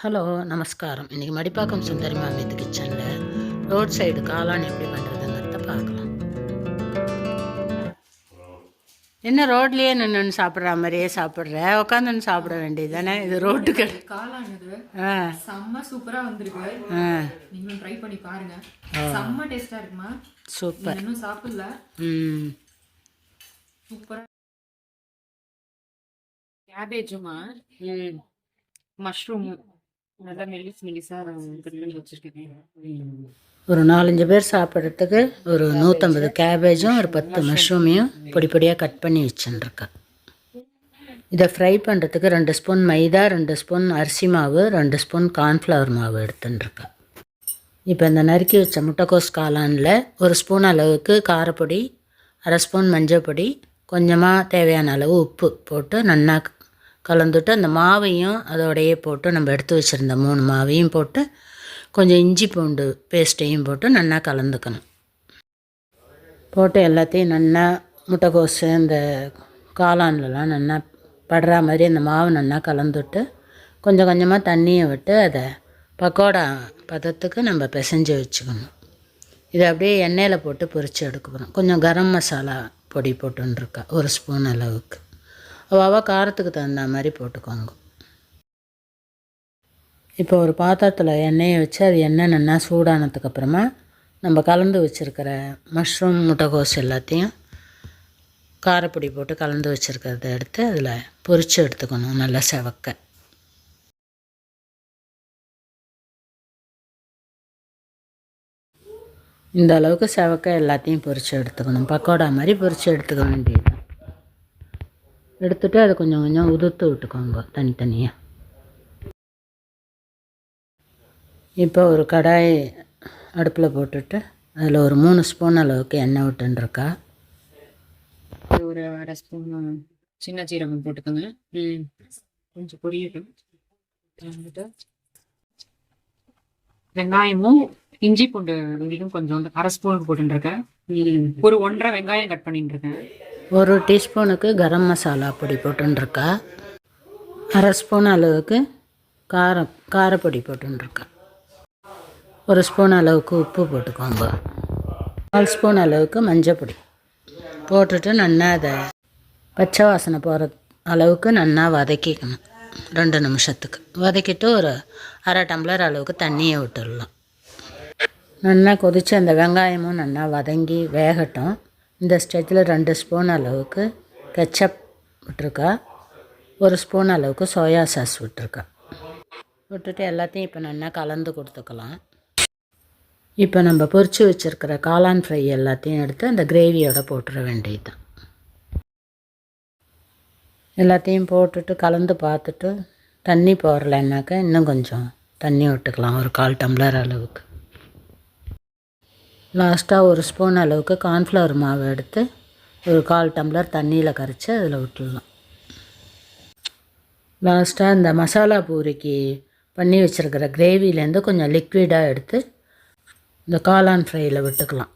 Hello நமஸ்காரம். இன்றைக்கி மடிப்பாக்கம் சுந்தரி மாமியத்து கிச்சனில் ரோட் சைடு காளான் எப்படி பண்ணுறதுங்கிறத பார்க்கலாம். என்ன ரோட்லேயே நின்று சாப்பிட்ற மாதிரியே சாப்பிட்ற, உட்காந்துன்னு சாப்பிட வேண்டியது தானே. இது ரோட்டு கடை காளான் இது செம்ம சூப்பராக வந்திருக்கு. நீங்களும் ட்ரை பண்ணி பாருங்க. செம்ம டேஸ்ட்டாக இருக்குமா. சூப்பர். இன்னும் சாப்பிடல. சூப்பராக கேபேஜுமா மஷ்ரூம் நல்லா மெலிசாக கட் பண்ணி வச்சுருக்கேன். ஒரு 4-5 பேர் சாப்பிட்றதுக்கு ஒரு 150 கேபேஜும் ஒரு 10 மஷ்ரூமையும் பொடி பொடியாக கட் பண்ணி வச்சுருக்கேன். இதை ஃப்ரை பண்ணுறதுக்கு 2 ஸ்பூன் மைதா, 2 ஸ்பூன் அரிசி மாவு, 2 ஸ்பூன் கார்ன்ஃப்ளவர் மாவு எடுத்துட்டுருக்கேன். இப்போ இந்த நறுக்கி வச்ச முட்டைக்கோஸ் காளானில் 1 ஸ்பூன் அளவுக்கு காரப்பொடி, 1/2 ஸ்பூன் மஞ்சள் பொடி, கொஞ்சமாக தேவையான அளவு உப்பு போட்டு நல்லா கலந்துட்டு அந்த மாவையும் அதோடையே போட்டு நம்ம எடுத்து வச்சுருந்த 3 மாவையும் போட்டு கொஞ்சம் இஞ்சி பூண்டு பேஸ்ட்டையும் போட்டு நல்லா கலந்துக்கணும். போட்டு எல்லாத்தையும் நல்லா முட்டைக்கோஸு இந்த காளான்லலாம் நல்லா படுற மாதிரி அந்த மாவு நல்லா கலந்துட்டு கொஞ்சம் கொஞ்சமாக தண்ணியை விட்டு அதை பக்கோடா பதத்துக்கு நம்ம பிசைஞ்சு வச்சுக்கணும். இதை அப்படியே எண்ணெயில் போட்டு பொரித்து எடுக்கணும். கொஞ்சம் கரம் மசாலா பொடி போட்டுருக்கா 1 ஸ்பூன் அளவுக்கு. அவ்வளோ காரத்துக்கு தகுந்த மாதிரி போட்டுக்கோங்க. இப்போ ஒரு பாத்திரத்தில் எண்ணெயை வச்சு அது எண்ணெய் நல்லா சூடானதுக்கப்புறமா நம்ம கலந்து வச்சுருக்கிற மஷ்ரூம் முட்டைக்கோஸ் எல்லாத்தையும் காரப்பொடி போட்டு கலந்து வச்சுருக்கிறத எடுத்து அதில் பொரித்து எடுத்துக்கணும். நல்லா செவக்க இந்த அளவுக்கு செவக்க எல்லாத்தையும் பொரித்து எடுத்துக்கணும். பக்கோடா மாதிரி பொரித்து எடுத்துக்க வேண்டியது. எடுத்துகிட்டு அதை கொஞ்சம் கொஞ்சம் உதுத்து விட்டுக்கோங்க தனித்தனியாக. இப்போ ஒரு கடாய் அடுப்பில் போட்டுட்டு அதில் ஒரு 3 ஸ்பூன் அளவுக்கு எண்ணெய் விட்டுருக்கா. ஒரு 1/2 ஸ்பூன் சின்ன சீரகம் போட்டுக்கோங்க. கொஞ்சம் பொரியட்டும். வெங்காயமும் இஞ்சி பூண்டு விழுதும் கொஞ்சம் 1/2 ஸ்பூனுக்கு போட்டுருக்கேன். ஒரு 1.5 வெங்காயம் கட் பண்ணிட்டு இருக்கேன். 1 டீஸ்பூனுக்கு கரம் மசாலா பொடி போட்டுருக்கா. 1/2 ஸ்பூன் அளவுக்கு காரப்பொடி போட்டுருக்கா. 1 ஸ்பூன் அளவுக்கு உப்பு போட்டுக்கோங்க. 4 ஸ்பூன் அளவுக்கு மஞ்சள் பொடி போட்டுட்டு நல்லா அதை பச்சை வாசனை போகிற அளவுக்கு நல்லா வதக்கிக்கணும். 2 நிமிஷத்துக்கு வதக்கிட்டு ஒரு 1/2 டம்ளர் அளவுக்கு தண்ணியை விட்டுடலாம். நல்லா கொதித்து அந்த வெங்காயமும் நல்லா வதங்கி வேகட்டும். இந்த ஸ்டேஜில் 2 ஸ்பூன் அளவுக்கு கெச்சப் விட்டுருக்கா. 1 ஸ்பூன் அளவுக்கு சோயா சாஸ் விட்டுருக்கா. விட்டுட்டு எல்லாத்தையும் இப்போ நல்லா கலந்து கொடுத்துக்கலாம். இப்போ நம்ம பொரித்து வச்சுருக்கிற காளான் ஃப்ரை எல்லாத்தையும் எடுத்து அந்த கிரேவியோட போட்டுற வேண்டியது தான். எல்லாத்தையும் போட்டுட்டு கலந்து பார்த்துட்டு தண்ணி போடலைன்னாக்கா இன்னும் கொஞ்சம் தண்ணி விட்டுக்கலாம். ஒரு 1/4 டம்ளர் அளவுக்கு. லாஸ்ட்டாக 1 ஸ்பூன் அளவுக்கு கார்ன்ஃப்ளவர் மாவு எடுத்து ஒரு 1/4 டம்ளர் தண்ணியில் கரைச்சி அதில் விட்டுடலாம். லாஸ்ட்டாக இந்த மசாலா பூரிக்கு பண்ணி வச்சுருக்கிற கிரேவிலேருந்து கொஞ்சம் லிக்விடாக எடுத்து இந்த காளான் ஃப்ரையில் விட்டுக்கலாம்.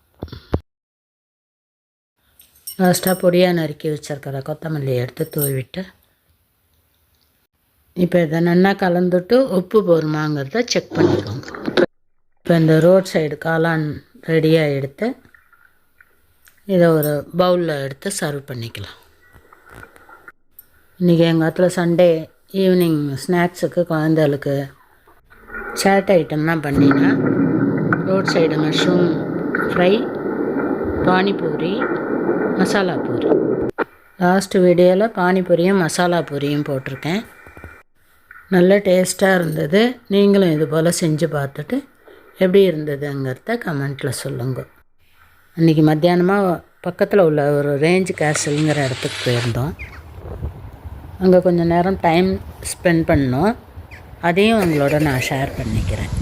லாஸ்ட்டாக பொடியாக நறுக்கி வச்சுருக்கிற கொத்தமல்லியை எடுத்து தூவிட்டு இப்போ இதை நல்லா கலந்துட்டு உப்பு போருமாங்கிறத செக் பண்ணிக்கோங்க. இப்போ இந்த ரோட் சைடு காளான் ரெடியாக எடுத்து இதை ஒரு பவுலில் எடுத்து சர்வ் பண்ணிக்கலாம். இன்றைக்கி எங்கள் இடத்துல சண்டே ஈவினிங் ஸ்நாக்ஸுக்கு குழந்தைகளுக்கு சாட் ஐட்டம்லாம் பண்ணினா road side mushroom fry, panipuri, masala puri. Last வீடியோவில் பானிபூரியும் மசாலா பூரியும் போட்டிருக்கேன். நல்ல டேஸ்ட்டாக இருந்தது. நீங்களும் இது போல் செஞ்சு பார்த்துட்டு எப்படி இருந்ததுங்கிறத கமெண்ட்டில் சொல்லுங்கள். அன்றைக்கி மத்தியானமாக பக்கத்தில் உள்ள ஒரு ரேஞ்ச் கேசலுங்கிற இடத்துக்கு போயிருந்தோம். அங்கே கொஞ்சம் நேரம் டைம் ஸ்பெண்ட் பண்ணோம். அதையும் உங்களோட நான் ஷேர் பண்ணிக்கிறேன்.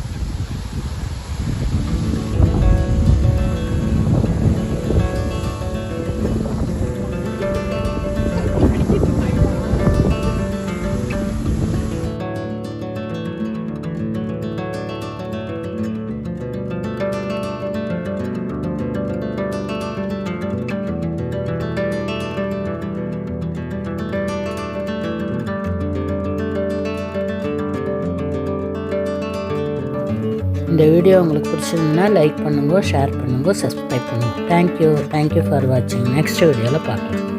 இந்த வீடியோ உங்களுக்கு பிடிச்சிருந்ததுன்னா லைக் பண்ணுங்க, ஷேர் பண்ணுங்க, சப்ஸ்கிரைப் பண்ணுங்க. தேங்க்யூ ஃபார் வாட்சிங். நெக்ஸ்ட் வீடியோவில் பார்க்கலாம்.